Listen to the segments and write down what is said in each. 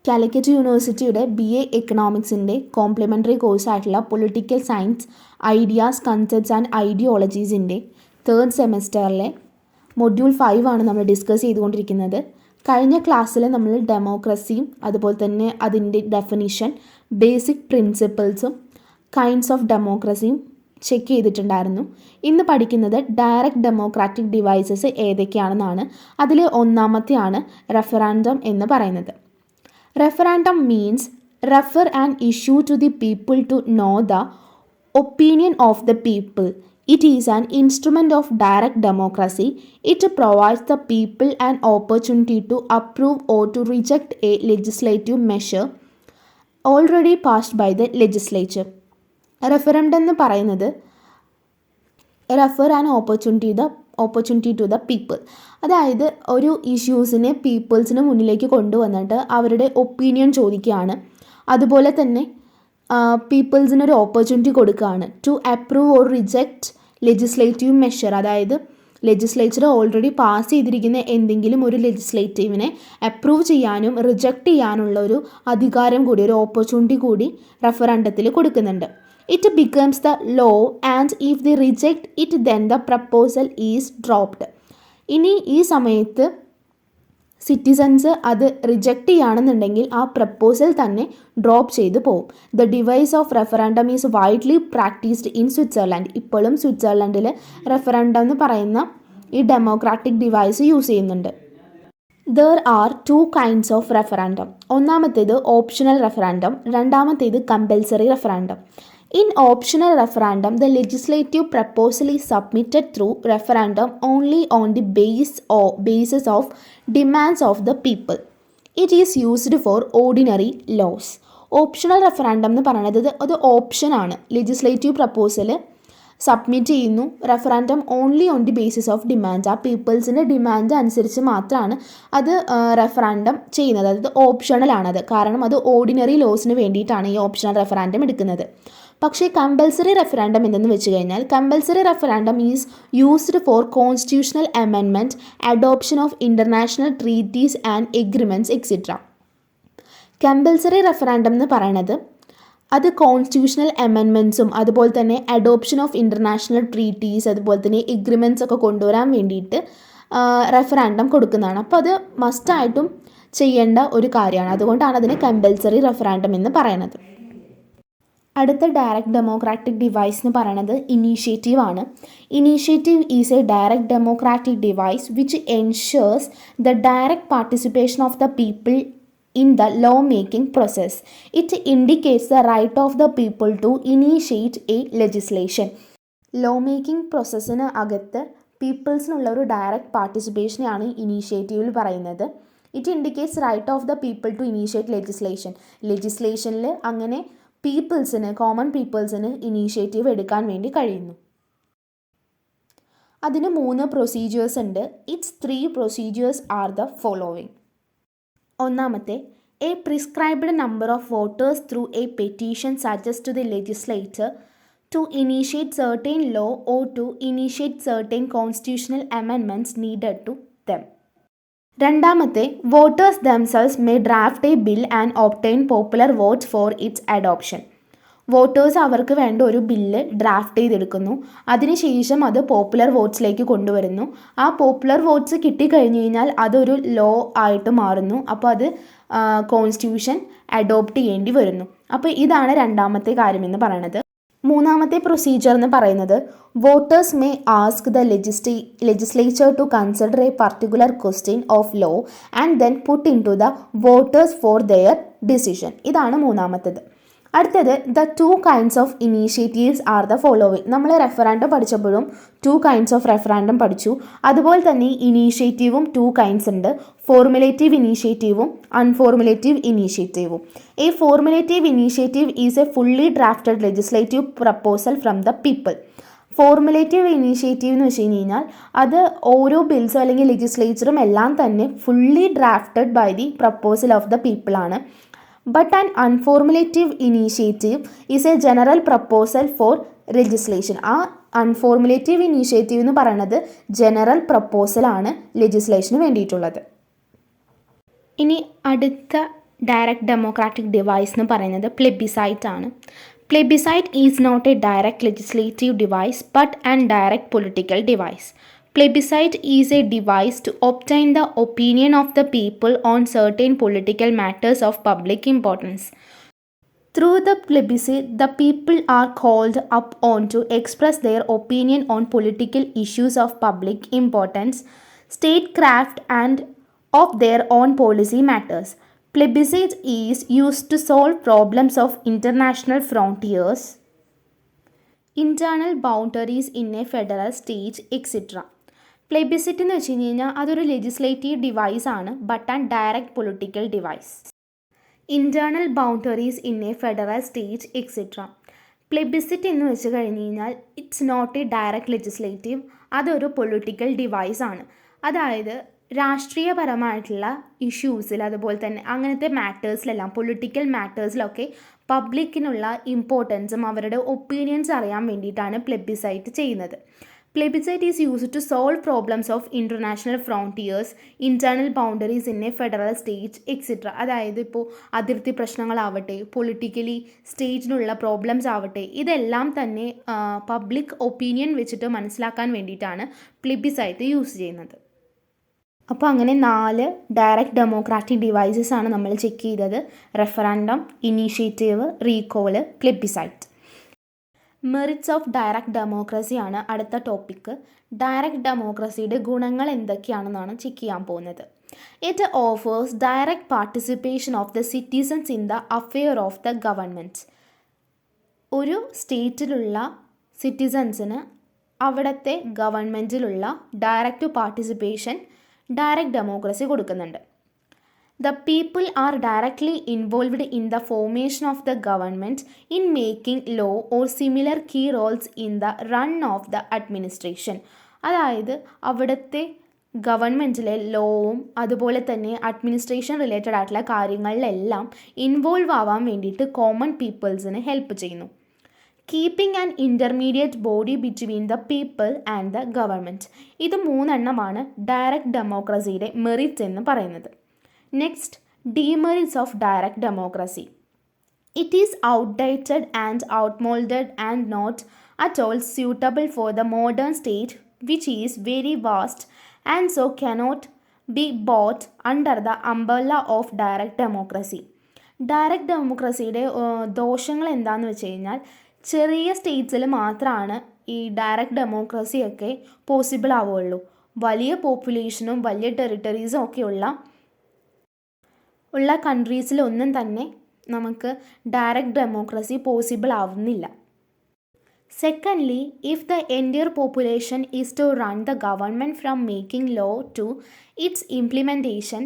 കാലിക്കറ്റ് യൂണിവേഴ്സിറ്റിയുടെ BA എക്കണോമിക്സിൻ്റെ complementary കോഴ്സായിട്ടുള്ള political science ideas concepts and ഐഡിയോളജീസിൻ്റെ തേർഡ് സെമസ്റ്ററിലെ മൊഡ്യൂൾ 5 ആണ് നമ്മൾ ഡിസ്കസ് ചെയ്തുകൊണ്ടിരിക്കുന്നത്. കഴിഞ്ഞ ക്ലാസ്സിൽ നമ്മൾ ഡെമോക്രസിയും അതുപോലെ തന്നെ അതിൻ്റെ ഡെഫിനിഷൻ, ബേസിക് പ്രിൻസിപ്പിൾസും കൈൻഡ്സ് ഓഫ് ഡെമോക്രസിയും ചെക്ക് ചെയ്തിട്ടുണ്ടായിരുന്നു. ഇന്ന് പഠിക്കുന്നത് ഡയറക്റ്റ് ഡെമോക്രാറ്റിക് ഡിവൈസസ് ഏതൊക്കെയാണെന്നാണ്. അതിൽ ഒന്നാമത്തെയാണ് റെഫറാൻഡം എന്ന് പറയുന്നത്. Referendum means refer an issue to the people to know the opinion of the people. It is an instrument of direct democracy. It provides the people an opportunity to approve or to reject a legislative measure already passed by the legislature. Referendum എന്ന് പറയുന്നത് refer an opportunity to the people, അതായത് ഒരു ഇഷ്യൂസിനെ പീപ്പിൾസിന് മുന്നിലേക്ക് കൊണ്ടുവന്നിട്ട് അവരുടെ opinion ചോദിക്കുകയാണ്. അതുപോലെ തന്നെ പീപ്പിൾസിനൊരു ഓപ്പർച്യൂണിറ്റി കൊടുക്കുകയാണ് to approve or reject legislative measure, അതായത് ലെജിസ്ലേച്ചർ ഓൾറെഡി പാസ് ചെയ്തിരിക്കുന്ന എന്തെങ്കിലും ഒരു ലെജിസ്ലേറ്റീവിനെ അപ്രൂവ് ചെയ്യാനും റിജക്റ്റ് ചെയ്യാനുള്ള ഒരു അധികാരം കൂടി, ഒരു ഓപ്പർച്യൂണിറ്റി കൂടി റെഫറൻഡത്തിൽ കൊടുക്കുന്നുണ്ട്. It becomes the law and if they reject it then the proposal is dropped. ഇനി ഈ സമയത്ത് സിറ്റിസൺസ് അത് റിജക്റ്റ് ചെയ്യുകയാണെന്നുണ്ടെങ്കിൽ ആ പ്രപ്പോസൽ തന്നെ ഡ്രോപ്പ് ചെയ്തു പോകും. The device of referendum is widely practised in Switzerland. ഇപ്പോഴും സ്വിറ്റ്സർലൻഡിൽ റെഫറൻഡം എന്ന് പറയുന്ന ഈ ഡെമോക്രാറ്റിക് ഡിവൈസ് യൂസ് ചെയ്യുന്നുണ്ട്. There are two kinds of referendum. ഒന്നാമത്തേത് ഓപ്ഷണൽ റെഫറാൻഡം, രണ്ടാമത്തേത് compulsory റെഫറാൻഡം. In optional referendum, the legislative proposal is submitted through referendum only on the basis of demands of the people. It is used for ordinary laws. Optional referendum എന്ന് പറയുന്നത് അത് ഓപ്ഷനാണ്. Legislative proposal submit ചെയ്യുന്നു, referendum only on the basis of demand, ആ പീപ്പിൾസിൻ്റെ demand അനുസരിച്ച് മാത്രമാണ് അത് റെഫറാൻഡം ചെയ്യുന്നത്. അതായത് ഓപ്ഷണലാണത്, കാരണം അത് ഓർഡിനറി ലോസിന് വേണ്ടിയിട്ടാണ് ഈ ഓപ്ഷണൽ റെഫറാൻഡം എടുക്കുന്നത്. പക്ഷേ കമ്പൽസറി റെഫറാൻഡം എന്തെന്ന് വെച്ച് കഴിഞ്ഞാൽ compulsory referendum is used for constitutional amendment, adoption of international treaties and agreements etcetera. Compulsory referendum എന്ന് പറയണത് അത് കോൺസ്റ്റിറ്റ്യൂഷണൽ അമെൻമെൻറ്റ്സും അതുപോലെ തന്നെ അഡോപ്ഷൻ ഓഫ് ഇൻ്റർനാഷണൽ ട്രീറ്റീസ് അതുപോലെ തന്നെ എഗ്രിമെൻറ്റ്സ് ഒക്കെ കൊണ്ടുവരാൻ വേണ്ടിയിട്ട് റെഫറാൻഡം കൊടുക്കുന്നതാണ്. അപ്പോൾ അത് മസ്റ്റായിട്ടും ചെയ്യേണ്ട ഒരു കാര്യമാണ്. അതുകൊണ്ടാണ് അതിന് കമ്പൽസറി റെഫറാൻഡം എന്ന് പറയുന്നത്. അടുത്ത ഡയറക്റ്റ് ഡെമോക്രാറ്റിക് ഡിവൈസ് എന്ന് പറയുന്നത് ഇനീഷ്യേറ്റീവ് ആണ്. Initiative is A direct democratic device which ensures the direct participation of the people in the law making process. It indicates the right of the people to initiate a legislation. Law making പ്രോസസ്സിന് അകത്ത് പീപ്പിൾസിനുള്ള ഒരു direct പാർട്ടിസിപ്പേഷനെയാണ് ഇനീഷ്യേറ്റീവിൽ പറയുന്നത്. It indicates right of the people to initiate ലെജിസ്ലേഷനിൽ അങ്ങനെ പീപ്പിൾസിന്, കോമൺ പീപ്പിൾസിന് ഇനീഷ്യേറ്റീവ് എടുക്കാൻ വേണ്ടി കഴിയുന്നു. അതിന് 3 പ്രൊസീജിയേഴ്സ് ഉണ്ട്. It's 3 procedures are the following. ഒന്നാമത്തെ, a prescribed number of voters through a petition suggest to the legislature to initiate certain law or to initiate certain constitutional amendments needed to them. രണ്ടാമത്തെ, voters themselves may draft a bill and obtain popular votes for its adoption. Voters അവർക്ക് വേണ്ട ഒരു bill draft ചെയ്തെടുക്കുന്നു, അതിനുശേഷം അത് popular വോട്ട്സിലേക്ക് കൊണ്ടുവരുന്നു. ആ popular votes കിട്ടിക്കഴിഞ്ഞ് കഴിഞ്ഞാൽ അതൊരു ലോ ആയിട്ട് മാറുന്നു. അപ്പോൾ അത് കോൺസ്റ്റിറ്റ്യൂഷൻ അഡോപ്റ്റ് ചെയ്യേണ്ടി വരുന്നു. അപ്പോൾ ഇതാണ് രണ്ടാമത്തെ കാര്യമെന്ന് പറയുന്നത്. മൂന്നാമത്തെ പ്രൊസീജിയർ എന്ന് പറയുന്നത് voters may ask the legislature to consider a particular question of law and then put in to the voters for their decision. ഇതാണ് മൂന്നാമത്തേത്. അടുത്തത്, the 2 kinds of initiatives are the following. നമ്മൾ റെഫറാൻഡം പഠിച്ചപ്പോഴും 2 kinds ഓഫ് റെഫറാൻഡം പഠിച്ചു. അതുപോലെ തന്നെ ഇനീഷ്യേറ്റീവും 2 kinds ഉണ്ട്. Formulative ഇനീഷ്യേറ്റീവും അൺഫോർമുലേറ്റീവ് ഇനീഷ്യേറ്റീവും. A formulative initiative is a fully drafted legislative proposal from the people. Formulative initiative എന്ന് വെച്ച് കഴിഞ്ഞാൽ അത് ഓരോ ബിൽസും അല്ലെങ്കിൽ ലെജിസ്ലേച്ചറും എല്ലാം തന്നെ fully drafted by the proposal of the people ആണ്. But an unformulative initiative is a general proposal for legislation. ആ അൺഫോർമുലേറ്റീവ് ഇനീഷ്യേറ്റീവ് എന്ന് പറയുന്നത് ജനറൽ പ്രപ്പോസലാണ് ലെജിസ്ലേഷന് വേണ്ടിയിട്ടുള്ളത്. ഇനി അടുത്ത ഡയറക്റ്റ് ഡെമോക്രാറ്റിക് ഡിവൈസ് എന്ന് പറയുന്നത് പ്ലെബിസൈറ്റ് ആണ്. Plebiscite is not a direct legislative device but an direct political device. Plebiscite is a device to obtain the opinion of the people on certain political matters of public importance. Through the plebiscite, the people are called upon to express their opinion on political issues of public importance, statecraft, and of their own policy matters. Plebiscite is used to solve problems of international frontiers, internal boundaries in a federal state, etc. Plebiscite എന്ന് വെച്ച് കഴിഞ്ഞാൽ അതൊരു legislative device ആണ് but and direct political device. Internal boundaries in a federal state etcetera. Plebiscite എന്ന് വെച്ച് കഴിഞ്ഞ് കഴിഞ്ഞാൽ it's not a direct legislative, അതൊരു പൊളിറ്റിക്കൽ ഡിവൈസ് ആണ്. അതായത് രാഷ്ട്രീയപരമായിട്ടുള്ള ഇഷ്യൂസിൽ അതുപോലെ തന്നെ അങ്ങനത്തെ മാറ്റേഴ്സിലെല്ലാം പൊളിറ്റിക്കൽ മാറ്റേഴ്സിലൊക്കെ പബ്ലിക്കിനുള്ള ഇമ്പോർട്ടൻസും അവരുടെ ഒപ്പീനിയൻസ് അറിയാൻ വേണ്ടിയിട്ടാണ് പ്ലെബിസൈറ്റ് ചെയ്യുന്നത്. Plebiscite is used to solve problems of international frontiers, internal boundaries in a federal state, etc. അതായത് ഇപ്പോൾ അതിർത്തി പ്രശ്നങ്ങളാവട്ടെ, പൊളിറ്റിക്കലി സ്റ്റേറ്റിനുള്ള പ്രോബ്ലംസ് ആവട്ടെ, ഇതെല്ലാം തന്നെ പബ്ലിക് ഒപ്പീനിയൻ വെച്ചിട്ട് മനസ്സിലാക്കാൻ വേണ്ടിയിട്ടാണ് പ്ലെബിസൈറ്റ് യൂസ് ചെയ്യുന്നത്. അപ്പോൾ അങ്ങനെ 4 ഡയറക്റ്റ് ഡെമോക്രാറ്റിക് ഡിവൈസസ് ആണ് നമ്മൾ ചെക്ക് ചെയ്തത്: referendum, initiative, recall, plebiscite. Merits of direct democracy ആണ് അടുത്ത ടോപ്പിക്ക്. ഡയറക്റ്റ് ഡെമോക്രസിയുടെ ഗുണങ്ങൾ എന്തൊക്കെയാണെന്നാണ് ചെക്ക് ചെയ്യാൻ പോകുന്നത്. It offers direct participation of the citizens in the affair of the government. ഒരു സ്റ്റേറ്റിലുള്ള സിറ്റിസൺസിന് അവിടുത്തെ ഗവൺമെൻറ്റിലുള്ള ഡയറക്റ്റ് പാർട്ടിസിപ്പേഷൻ ഡയറക്റ്റ് ഡെമോക്രസി കൊടുക്കുന്നുണ്ട്. The people are directly involved in the formation of the government, in making law or similar key roles in the run of the administration. അതായത് അവിടുത്തെ ഗവൺമെൻറ്റിലെ ലോവും അതുപോലെ തന്നെ administration related ആയിട്ടുള്ള കാര്യങ്ങളിലെല്ലാം involve ആവാൻ വേണ്ടിയിട്ട് common പീപ്പിൾസിന് help ചെയ്യുന്നു. Keeping an intermediate body between the people and the government. ഇത് 3 ഡയറക്റ്റ് ഡെമോക്രസിയുടെ മെറിറ്റ്സ് എന്ന് പറയുന്നത്. Next, demerits of direct democracy. It is outdated and outmoded and not at all suitable for the modern state, which is very vast and so cannot be bought under the umbrella of direct democracy. Direct ഡെമോക്രസിയുടെ ദോഷങ്ങൾ എന്താണെന്ന് വെച്ച് കഴിഞ്ഞാൽ ചെറിയ സ്റ്റേറ്റ്സിൽ മാത്രമാണ് ഈ direct ഡെമോക്രസിയൊക്കെ possible ആവുകയുള്ളൂ. വലിയ പോപ്പുലേഷനും വലിയ ടെറിട്ടറീസും ഒക്കെയുള്ള കൺട്രീസിലൊന്നും തന്നെ നമുക്ക് ഡയറക്റ്റ് ഡെമോക്രസി പോസിബിൾ ആവുന്നില്ല. Secondly, if the entire population is to run the government from making law to its implementation,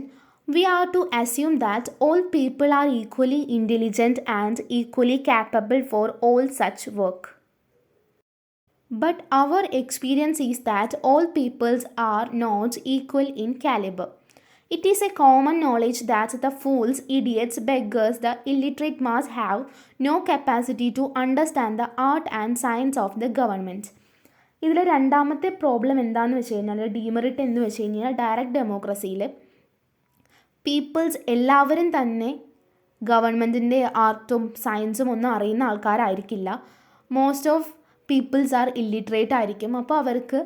we are to assume that all people are equally intelligent and equally capable for all such work. But our experience is that all peoples are not equal in caliber. It is a common knowledge that the fools, idiots, beggars, the illiterate mass have no capacity to understand the art and science of the government. ഇതിൽ രണ്ടാമത്തെ problem എന്താണെന്ന് വെച്ച് കഴിഞ്ഞാൽ, demerit എന്ന് വെച്ച് കഴിഞ്ഞാൽ, direct ഡെമോക്രസിയിൽ people's എല്ലാവരും തന്നെ ഗവൺമെൻറ്റിൻ്റെ ആർട്ടും സയൻസും ഒന്നും അറിയുന്ന ആൾക്കാരായിരിക്കില്ല. Most of peoples are illiterate ആയിരിക്കും. അപ്പോൾ അവർക്ക്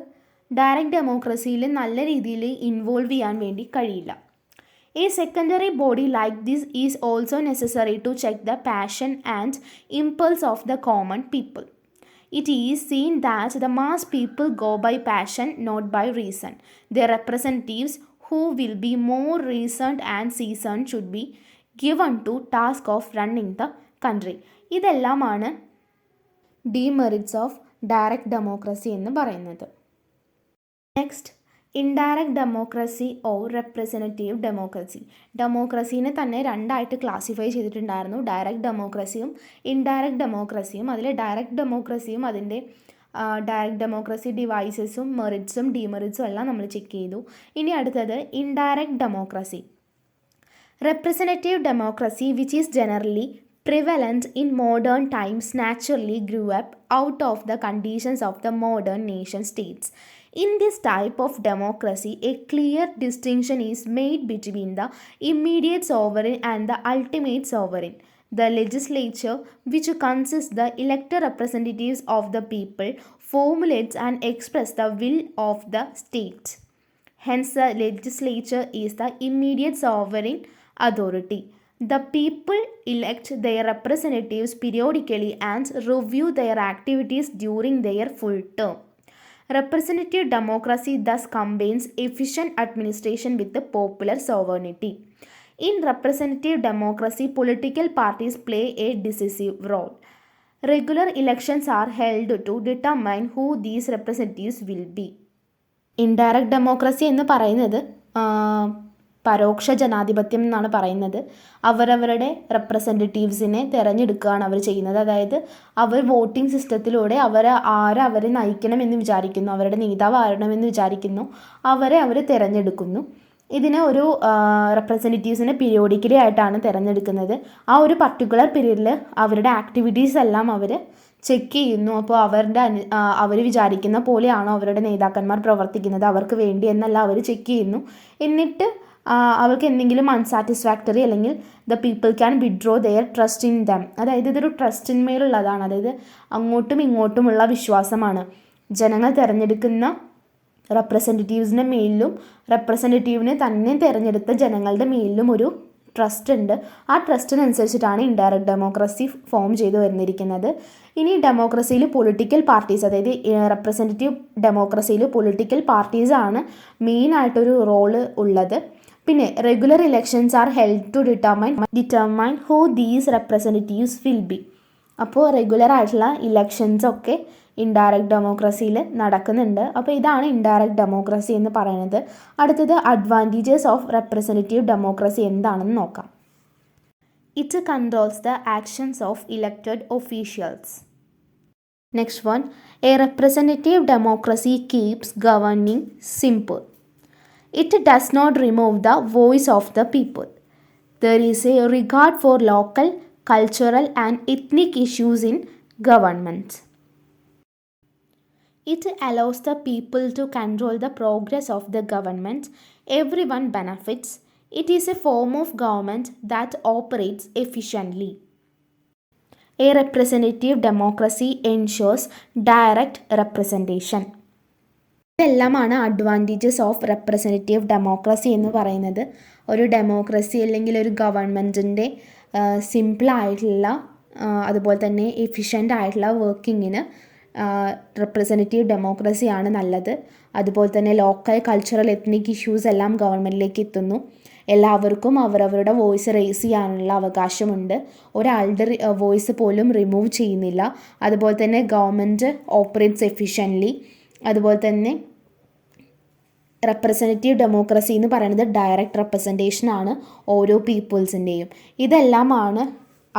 ഡയറക്റ്റ് ഡെമോക്രസിയിൽ നല്ല രീതിയിൽ ഇൻവോൾവ് ചെയ്യാൻ വേണ്ടി കഴിയില്ല. A secondary body like this is also necessary to check the passion and impulse of the common people. It is seen that the mass people go by passion, not by reason. Their representatives, who will be more reasoned and seasoned, should be given to task of running the country. ഇതെല്ലാമാണ് demerits of direct democracy എന്ന് പറയുന്നത്. Next, indirect democracy or representative democracy. ഡെമോക്രസീനെ തന്നെ രണ്ടായിട്ട് classify ചെയ്തിട്ടുണ്ടായിരുന്നു, direct ഡെമോക്രസിയും indirect ഡെമോക്രസിയും. അതിൽ direct ഡെമോക്രസിയും അതിൻ്റെ direct democracy ഡിവൈസസും മെറിറ്റ്സും ഡീമെറിറ്റ്സും എല്ലാം നമ്മൾ ചെക്ക് ചെയ്തു. ഇനി അടുത്തത് indirect democracy. Representative democracy, which is generally prevalent in modern times, naturally grew up out of the conditions of the modern nation states. In this type of democracy, a clear distinction is made between the immediate sovereign and the ultimate sovereign. The legislature, which consists the elected representatives of the people, formulates and expresses the will of the state. Hence, the legislature is the immediate sovereign authority. The people elect their representatives periodically and review their activities during their full term. Representative democracy thus combines efficient administration with the popular sovereignty. In representative democracy, political parties play a decisive role. Regular elections are held to determine who these representatives will be. Indirect democracy എന്ന് പറയുന്നത് പരോക്ഷ ജനാധിപത്യം എന്നാണ് പറയുന്നത്. അവരവരുടെ റെപ്രസെൻറ്റേറ്റീവ്സിനെ തിരഞ്ഞെടുക്കുകയാണ് അവർ ചെയ്യുന്നത്. അതായത് അവർ voting സിസ്റ്റത്തിലൂടെ അവരെ നയിക്കണമെന്ന് വിചാരിക്കുന്നു, അവരുടെ നേതാവ് ആരണമെന്ന് വിചാരിക്കുന്നു, അവരെ അവർ തിരഞ്ഞെടുക്കുന്നു. ഇതിനെ ഒരു റെപ്രസെൻറ്റേറ്റീവ്സിനെ പീരിയോഡിക്കലി ആയിട്ടാണ് തിരഞ്ഞെടുക്കുന്നത്. ആ ഒരു പർട്ടിക്കുലർ പീരീഡിൽ അവരുടെ ആക്ടിവിറ്റീസ് എല്ലാം അവർ ചെക്ക് ചെയ്യുന്നു. അപ്പോൾ അവർ വിചാരിക്കുന്ന പോലെയാണോ അവരുടെ നേതാക്കന്മാർ പ്രവർത്തിക്കുന്നത്, അവർക്ക് വേണ്ടി എന്നല്ല അവർ ചെക്ക് ചെയ്യുന്നു. എന്നിട്ട് അവർക്ക് എന്തെങ്കിലും അൺസാറ്റിസ്ഫാക്ടറി അല്ലെങ്കിൽ the people can withdraw their trust in them. അതായത് ഇതൊരു ട്രസ്റ്റിന്മേലുള്ളതാണ്. അതായത് അങ്ങോട്ടും ഇങ്ങോട്ടുമുള്ള വിശ്വാസമാണ്. ജനങ്ങൾ തിരഞ്ഞെടുക്കുന്ന റെപ്രസെൻറ്റേറ്റീവ്സിൻ്റെ മേലിലും റെപ്രസെൻറ്റേറ്റീവിനെ തന്നെ തിരഞ്ഞെടുത്ത ജനങ്ങളുടെ മേലിലും ഒരു ട്രസ്റ്റ് ഉണ്ട്. ആ ട്രസ്റ്റിനനുസരിച്ചിട്ടാണ് ഇൻഡയറക്റ്റ് ഡെമോക്രസി ഫോം ചെയ്തു വരുന്നിരിക്കുന്നത്. ഇനി ഡെമോക്രസിയിൽ പൊളിറ്റിക്കൽ പാർട്ടീസ്, അതായത് റെപ്രസെൻറ്റേറ്റീവ് ഡെമോക്രസിയിൽ പൊളിറ്റിക്കൽ പാർട്ടീസാണ് മെയിനായിട്ടൊരു റോള് ഉള്ളത്. പിന്നെ regular elections are held to determine who these representatives will be. അപ്പോൾ റെഗുലർ ആയിട്ടുള്ള ഇലക്ഷൻസൊക്കെ ഇൻഡയറക്റ്റ് ഡെമോക്രസിയിൽ നടക്കുന്നുണ്ട്. അപ്പോൾ ഇതാണ് ഇൻഡയറക്റ്റ് ഡെമോക്രസി എന്ന് പറയുന്നത്. അടുത്തത് അഡ്വാൻറ്റേജസ് ഓഫ് റെപ്രസെൻറ്റേറ്റീവ് ഡെമോക്രസി എന്താണെന്ന് നോക്കാം. It controls the actions of elected officials. Next one, a representative democracy keeps governing simple. It does not remove the voice of the people. There is a regard for local, cultural and ethnic issues in government. It allows the people to control the progress of the government. Everyone benefits. It is a form of government that operates efficiently. A representative democracy ensures direct representation. ഇതെല്ലാമാണ് advantages of representative democracy എന്ന് പറയുന്നത്. ഒരു democracy അല്ലെങ്കിൽ ഒരു ഗവൺമെൻറ്റിൻ്റെ സിമ്പിളായിട്ടുള്ള അതുപോലെ തന്നെ എഫിഷ്യൻ്റ് ആയിട്ടുള്ള വർക്കിങ്ങിന് റെപ്രസെൻറ്റേറ്റീവ് ഡെമോക്രസിയാണ് നല്ലത്. അതുപോലെ തന്നെ ലോക്കൽ, കൾച്ചറൽ, എത്നിക് ഇഷ്യൂസ് എല്ലാം ഗവൺമെൻറ്റിലേക്ക് എത്തുന്നു. എല്ലാവർക്കും അവരവരുടെ വോയിസ് റേസ് ചെയ്യാനുള്ള അവകാശമുണ്ട്. ഒരാളുടെ വോയിസ് പോലും റിമൂവ് ചെയ്യുന്നില്ല. അതുപോലെ തന്നെ ഗവൺമെൻറ് ഓപ്പറേറ്റ്സ് എഫിഷ്യൻ്റ്ലി. അതുപോലെ തന്നെ റെപ്രസെൻറ്റേറ്റീവ് ഡെമോക്രസി എന്ന് പറയുന്നത് ഡയറക്റ്റ് റെപ്രസെൻറ്റേഷനാണ് ഓരോ പീപ്പിൾസിൻ്റെയും. ഇതെല്ലാമാണ്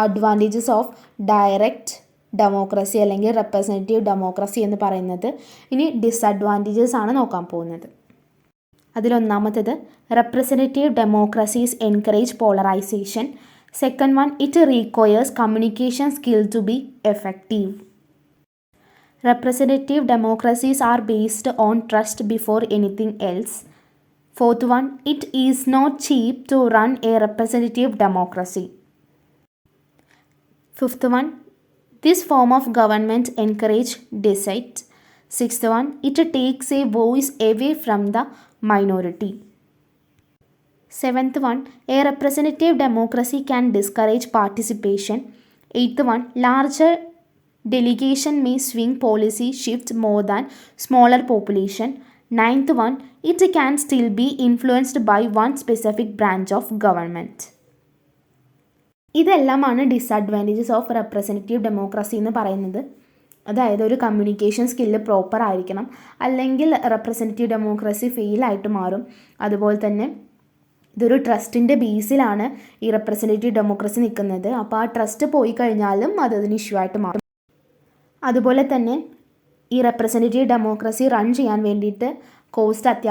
അഡ്വാൻറ്റേജസ് ഓഫ് ഡയറക്റ്റ് ഡെമോക്രസി അല്ലെങ്കിൽ റെപ്രസെൻറ്റേറ്റീവ് ഡെമോക്രസി എന്ന് പറയുന്നത്. ഇനി ഡിസഡ്വാൻറ്റേജസ് ആണ് നോക്കാൻ പോകുന്നത്. അതിലൊന്നാമത്തേത് representative democracies encourage polarisation. Second one, it requires communication skill to be effective. Representative democracies are based on trust before anything else. Fourth one, it is not cheap to run a representative democracy. Fifth one, this form of government encourage dissent. Sixth one, it takes a voice away from the minority. Seventh one, a representative democracy can discourage participation. Eighth one, larger delegation may swing policy shifts more than smaller population. Ninth one, it can still be influenced by one specific branch of government. ഇതെല്ലാമാണ് disadvantages of representative democracy എന്ന് പറയുന്നത്. അതായത് ഒരു communication skill proper ആയിരിക്കണം, അല്ലെങ്കിൽ representative democracy ഫെയിലായിട്ട് മാറും. അതുപോലെ തന്നെ ഇതൊരു ട്രസ്റ്റിൻ്റെ ബേസിലാണ് ഈ റെപ്രസെൻറ്റേറ്റീവ് ഡെമോക്രസി നിൽക്കുന്നത്. അപ്പോൾ ആ ട്രസ്റ്റ് പോയി കഴിഞ്ഞാലും അതിന് ഇഷ്യൂ ആയിട്ട് മാറും. അതുപോലെ തന്നെ ഈ റെപ്രസെൻറ്റേറ്റീവ് ഡെമോക്രസി റൺ ചെയ്യാൻ വേണ്ടിയിട്ട് കോസ്റ്റ്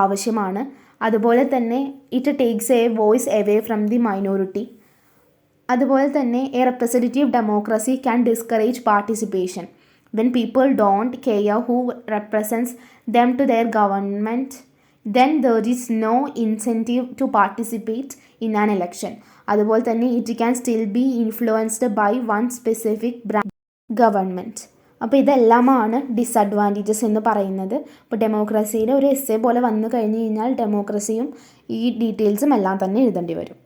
ആവശ്യമാണ്. അതുപോലെ തന്നെ it takes a voice away from the minority. അതുപോലെ തന്നെ a representative democracy can discourage participation. When people don't care who represents them to their government then there is no incentive to participate in an election. അതുപോലെ തന്നെ it can still be influenced by one specific government. അപ്പോൾ ഇതെല്ലാമാണ് disadvantages എന്ന് പറയുന്നത്. ഇപ്പോൾ ഡെമോക്രസിയുടെ ഒരു essay പോലെ വന്നു കഴിഞ്ഞ് കഴിഞ്ഞാൽ ഡെമോക്രസിയും ഈ ഡീറ്റെയിൽസും എല്ലാം തന്നെ എഴുതേണ്ടി വരും.